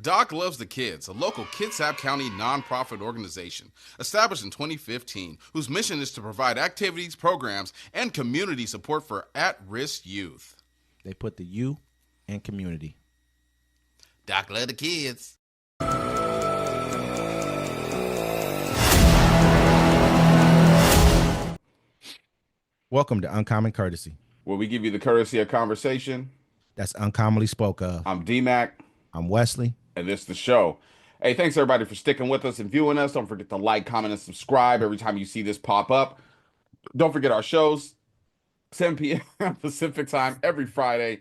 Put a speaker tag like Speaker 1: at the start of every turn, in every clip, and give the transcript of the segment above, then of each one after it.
Speaker 1: Doc Loves the Kids, a local Kitsap County nonprofit organization established in 2015 whose mission is to provide activities, programs, and community support for at-risk youth.
Speaker 2: They put the U in community.
Speaker 1: Doc Loves the Kids.
Speaker 2: Welcome to Uncommon Courtesy.
Speaker 1: Where we give you the courtesy of conversation.
Speaker 2: That's uncommonly spoke of.
Speaker 1: I'm D-Mac.
Speaker 2: I'm Wesley.
Speaker 1: And this is the show. Hey, thanks everybody for sticking with us and viewing us. Don't forget to like, comment, and subscribe every time you see this pop up. Don't forget our shows, 7 p.m. Pacific time every Friday.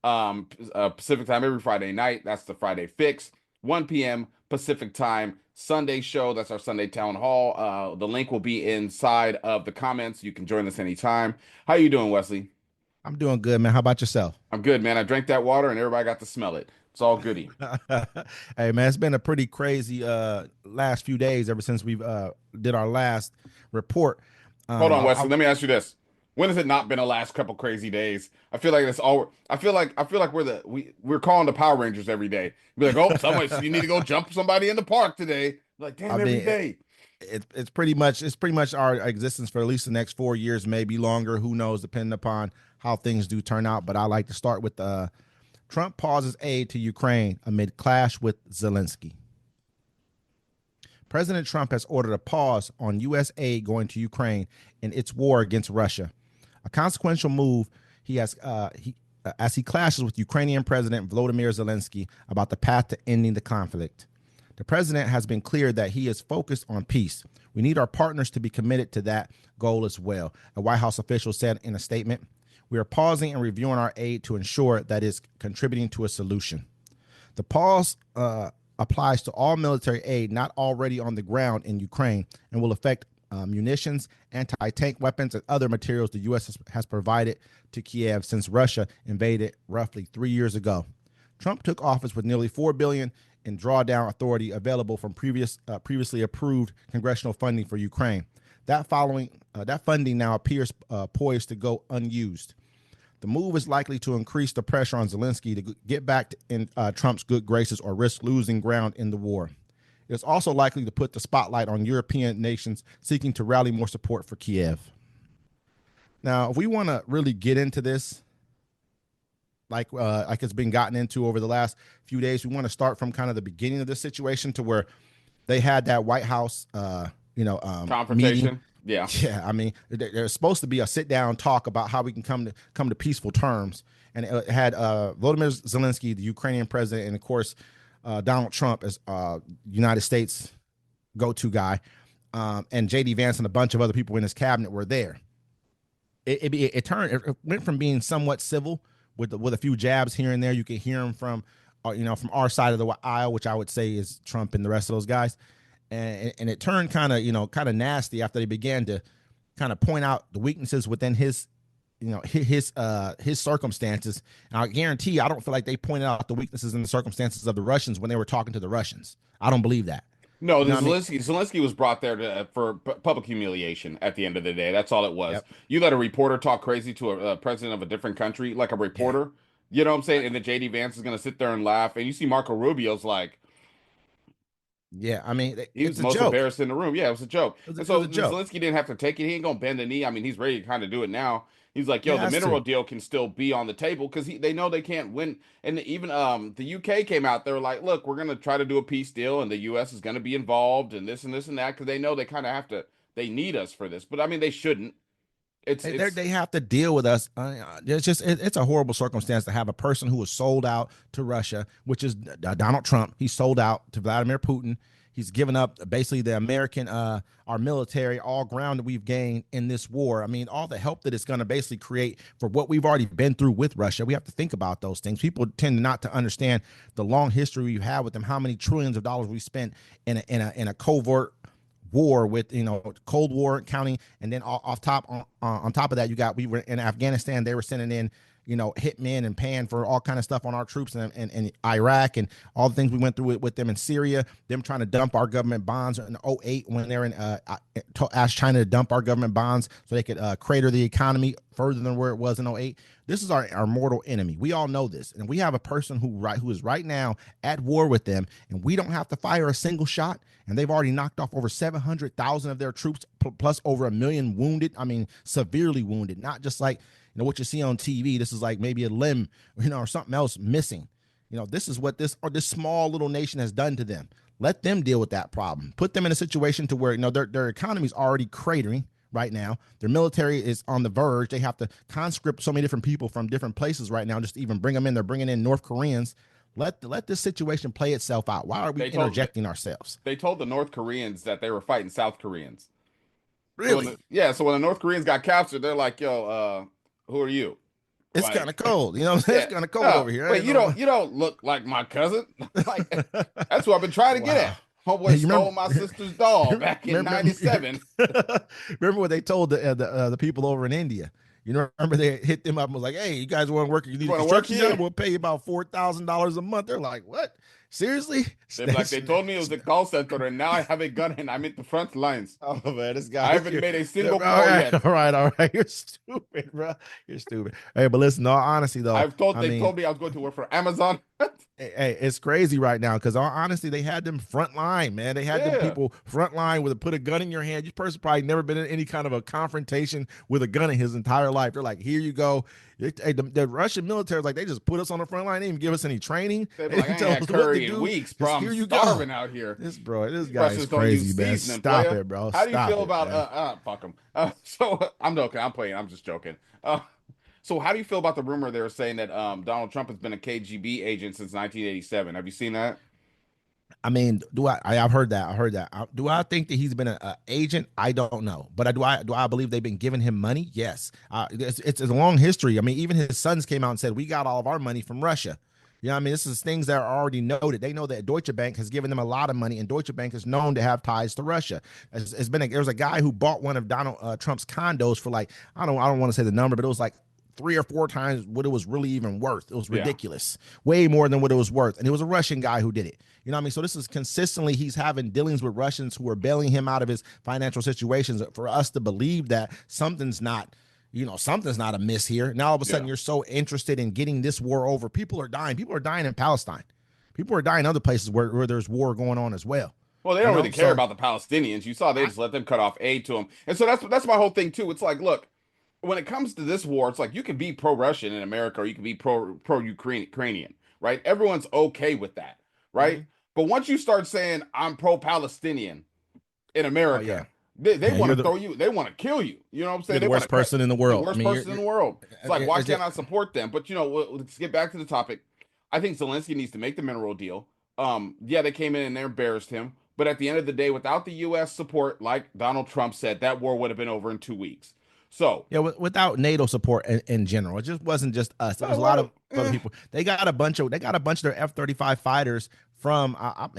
Speaker 1: Pacific time every Friday night. That's the Friday Fix. 1 p.m. Pacific time Sunday show. That's our Sunday Town Hall. The link will be inside of the comments. You can join us anytime. How you doing, Wesley?
Speaker 2: I'm doing good, man. How about yourself?
Speaker 1: I'm good, man. I drank that water and everybody got to smell it. It's all goody.
Speaker 2: Hey, man, it's been a pretty crazy last few days ever since we've did our last report.
Speaker 1: Hold on, Wesley. Let me ask you this: when has it not been the last couple crazy days? I feel like it's all. I feel like we're calling the Power Rangers every day. Be like, oh, somebody, you need to go jump somebody in the park today. Like, damn, every day.
Speaker 2: It's pretty much our existence for at least the next 4 years, maybe longer. Who knows, depending upon how things do turn out. But I like to start with Trump pauses aid to Ukraine amid clash with Zelensky. President Trump has ordered a pause on U.S. aid going to Ukraine in its war against Russia, a consequential move as he clashes with Ukrainian President Volodymyr Zelensky about the path to ending the conflict. The president has been clear that he is focused on peace. We need our partners to be committed to that goal as well, a White House official said in a statement. We are pausing and reviewing our aid to ensure that it's contributing to a solution. The pause applies to all military aid not already on the ground in Ukraine and will affect munitions, anti-tank weapons, and other materials the U.S. has provided to Kiev since Russia invaded roughly 3 years ago. Trump took office with nearly $4 billion in drawdown authority available from previously approved congressional funding for Ukraine. That funding now appears poised to go unused. The move is likely to increase the pressure on Zelensky to get back in Trump's good graces or risk losing ground in the war. It's also likely to put the spotlight on European nations seeking to rally more support for Kiev. Now, if we want to really get into this, like it's been gotten into over the last few days, we want to start from kind of the beginning of this situation to where they had that White House,
Speaker 1: confrontation.
Speaker 2: Meeting.
Speaker 1: Yeah.
Speaker 2: I mean, there's supposed to be a sit-down talk about how we can come to peaceful terms, and it had Volodymyr Zelensky, the Ukrainian president, and of course Donald Trump as United States go-to guy, and J.D. Vance and a bunch of other people in his cabinet were there. It went from being somewhat civil with a few jabs here and there. You can hear them from our side of the aisle, which I would say is Trump and the rest of those guys. And it turned kind of nasty after they began to kind of point out the weaknesses within his circumstances. And I guarantee I don't feel like they pointed out the weaknesses and the circumstances of the Russians when they were talking to the Russians. I don't believe that.
Speaker 1: No, Zelensky was brought there for public humiliation at the end of the day. That's all it was. Yep. You let a reporter talk crazy to a president of a different country, like a reporter, you know what I'm saying? And then J.D. Vance is going to sit there and laugh. And you see Marco Rubio's like,
Speaker 2: yeah, I mean,
Speaker 1: he was the most embarrassed in the room. Yeah, it was a joke. Zelensky didn't have to take it. He ain't gonna bend the knee. I mean, he's ready to kind of do it now. He's like, yo, the mineral deal can still be on the table because they know they can't win. And even the UK came out. They were like, look, we're gonna try to do a peace deal, and the US is gonna be involved, and this and this and that because they know they kind of have to. They need us for this, but I mean, they shouldn't.
Speaker 2: They have to deal with us. It's a horrible circumstance to have a person who was sold out to Russia, which is Donald Trump. He's sold out to Vladimir Putin. He's given up basically the American, our military, all ground that we've gained in this war. I mean, all the help that it's going to basically create for what we've already been through with Russia. We have to think about those things. People tend not to understand the long history we've had with them, how many trillions of dollars we spent in a covert war with, Cold War counting. And then on top of that, we were in Afghanistan. They were sending in hitmen and paying for all kind of stuff on our troops in Iraq and all the things we went through with them in Syria, them trying to dump our government bonds in '08 when they're asked China to dump our government bonds so they could crater the economy further than where it was in '08. This is our mortal enemy. We all know this. And we have a person who is right now at war with them, and we don't have to fire a single shot. And they've already knocked off over 700,000 of their troops, plus over 1 million wounded. I mean, severely wounded, not just like, what you see on TV. This is like maybe a limb, or something else missing. This is what this small little nation has done to them. Let them deal with that problem. Put them in a situation to where, their economy is already cratering right now. Their military is on the verge. They have to conscript so many different people from different places right now just to even bring them in. They're bringing in North Koreans. Let this situation play itself out. Why are we interjecting ourselves?
Speaker 1: They told the North Koreans that they were fighting South Koreans.
Speaker 2: Really?
Speaker 1: So when the North Koreans got captured, they're like, "Yo, who are you?"
Speaker 2: It's
Speaker 1: Like,
Speaker 2: kind of cold, It's kind of cold over here.
Speaker 1: Wait, you don't look like my cousin. Like, that's what I've been trying to get at. Homeboy stole my sister's doll back in '97.
Speaker 2: Remember what they told the people over in India? Remember they hit them up and was like, "Hey, you guys want to work? You need a construction job? We'll pay you about $4,000 a month." They're like, "What? Seriously?"
Speaker 1: They told me it was a call center, and now I have a gun and I'm at the front lines.
Speaker 2: Oh man, this guy!
Speaker 1: I haven't made a single call yet.
Speaker 2: All right. You're stupid, bro. You're stupid. Hey, but listen, no, honestly though,
Speaker 1: they told me I was going to work for Amazon.
Speaker 2: Hey, it's crazy right now because honestly, they had them front line, man. They had them people front line with put a gun in your hand. This person probably never been in any kind of a confrontation with a gun in his entire life. They're like, "Here you go." Hey, the Russian military is like, they just put us on the front line. They didn't even give us any training.
Speaker 1: They like, I ain't had curry in weeks, bro. I'm starving out here.
Speaker 2: This guy is crazy, man. Stop it, bro.
Speaker 1: How do you feel about fuck him? So I'm joking. I'm playing. I'm just joking. So how do you feel about the rumor they were saying that Donald Trump has been a KGB agent since 1987? Have you seen that?
Speaker 2: I mean, I've heard that. Do I think that he's been an agent? I don't know. But do I believe they've been giving him money? Yes. It's a long history. I mean, even his sons came out and said, we got all of our money from Russia. I mean, this is things that are already noted. They know that Deutsche Bank has given them a lot of money, and Deutsche Bank is known to have ties to Russia. There was a guy who bought one of Donald Trump's condos for like, I don't want to say the number, but it was like 3 or 4 times what it was really even worth. It was ridiculous, way more than what it was worth. And it was a Russian guy who did it. What I mean? So this is consistently, he's having dealings with Russians who are bailing him out of his financial situations for us to believe that something's not amiss here. Now all of a sudden you're so interested in getting this war over. People are dying. People are dying in Palestine. People are dying in other places where there's war going on as well.
Speaker 1: Well, they don't really care about the Palestinians. You saw they just let them cut off aid to them. And so that's my whole thing too. It's like, look, when it comes to this war, it's like you can be pro-Russian in America or you can be pro-Ukrainian, right? Everyone's okay with that, right? Mm-hmm. But once you start saying I'm pro-Palestinian in America, they want to throw you. They want to kill you. You know what I'm saying?
Speaker 2: You're the worst person in the world.
Speaker 1: The worst person in the world. It's like, why can't I support them? But let's get back to the topic. I think Zelensky needs to make the mineral deal. They came in and they embarrassed him. But at the end of the day, without the U.S. support, like Donald Trump said, that war would have been over in 2 weeks. So
Speaker 2: without NATO support in general, it just wasn't just us. It was a lot of other people. They got a bunch of their F-35 fighters from I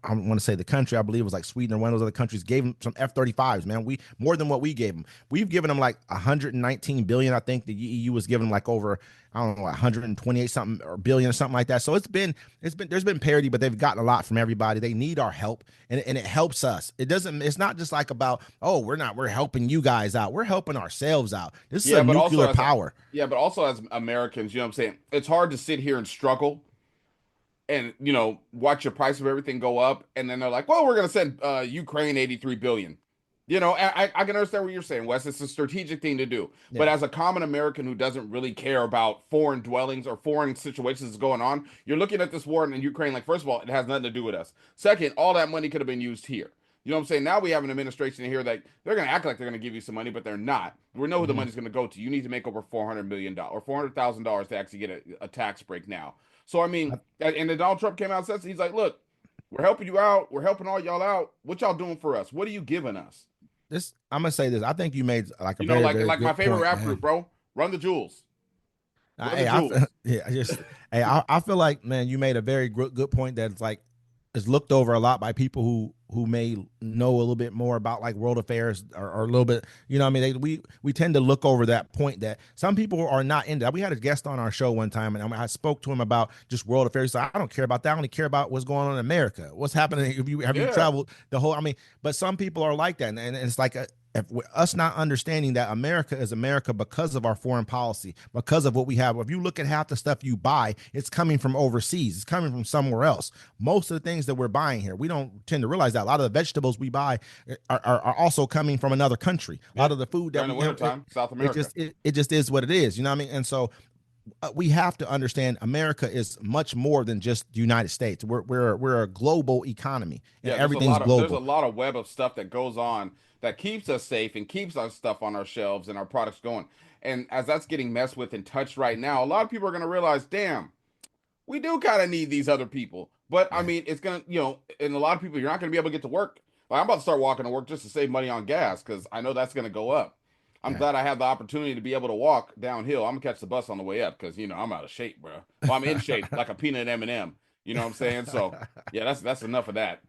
Speaker 2: want to say the country. I believe it was like Sweden or one of those other countries gave them some F-35s. Man, we more than what we gave them. We've given them like 119 billion. I think the EU was giving them like over 128 something or billion or something like that. So there's been parity, but they've gotten a lot from everybody. They need our help, and it helps us. It's not just like about, we're helping you guys out. We're helping ourselves out. This is a nuclear power.
Speaker 1: But also as Americans, you know what I'm saying? It's hard to sit here and struggle and, watch your price of everything go up. And then they're like, well, we're going to send Ukraine 83 billion. I can understand what you're saying, Wes. It's a strategic thing to do. Yeah. But as a common American who doesn't really care about foreign dwellings or foreign situations going on, you're looking at this war in Ukraine like, first of all, it has nothing to do with us. Second, all that money could have been used here. You know what I'm saying? Now we have an administration here that they're going to act like they're going to give you some money, but they're not. We know who the money's going to go to. You need to make over $400 million or $400,000 to actually get a tax break now. So, I mean, and then Donald Trump came out and says, he's like, look, we're helping you out. We're helping all y'all out. What y'all doing for us? What are you giving us?
Speaker 2: I'm going to say this. I think you made like a
Speaker 1: very my favorite rap group, bro. Run the Jewels.
Speaker 2: I feel like, man, you made a very good point that it's like, is looked over a lot by people who may know a little bit more about like world affairs, or a little bit, I mean, we tend to look over that point that some people are not into that. We had a guest on our show one time, and I spoke to him about just world affairs. So I don't care about that. I only care about what's going on in America. What's happening? If you have you
Speaker 1: Yeah,
Speaker 2: traveled the whole? I mean, but some people are like that, and it's like if us not understanding that America is America because of our foreign policy, because of what we have. If you look at half the stuff you buy, it's coming from overseas. It's coming from somewhere else. Most of the things that we're buying here, we don't tend to realize that a lot of the vegetables we buy are also coming from another country. A
Speaker 1: yeah.
Speaker 2: lot of the food that
Speaker 1: During the
Speaker 2: we have,
Speaker 1: wintertime, South America.
Speaker 2: it just is what it is. You know what I mean? And so we have to understand America is much more than just the United States. We're a global economy, and
Speaker 1: Yeah,
Speaker 2: everything's
Speaker 1: there's a
Speaker 2: global.
Speaker 1: lot of web of stuff that goes on that keeps us safe and keeps our stuff on our shelves and our products going. And as that's getting messed with and touched right now, a lot of people are going to realize, damn, we do kind of need these other people. But I
Speaker 2: Yeah,
Speaker 1: mean, it's gonna, and a lot of people, you're not gonna be able to get to work. Like I'm about to start walking to work just to save money on gas because I know that's gonna go up. I'm
Speaker 2: yeah.
Speaker 1: glad I have the opportunity to be able to walk downhill. I'm gonna catch the bus on the way up because I'm out of shape, bro. Well, I'm in shape like a peanut M&M. You know what I'm saying? So yeah, that's enough of that.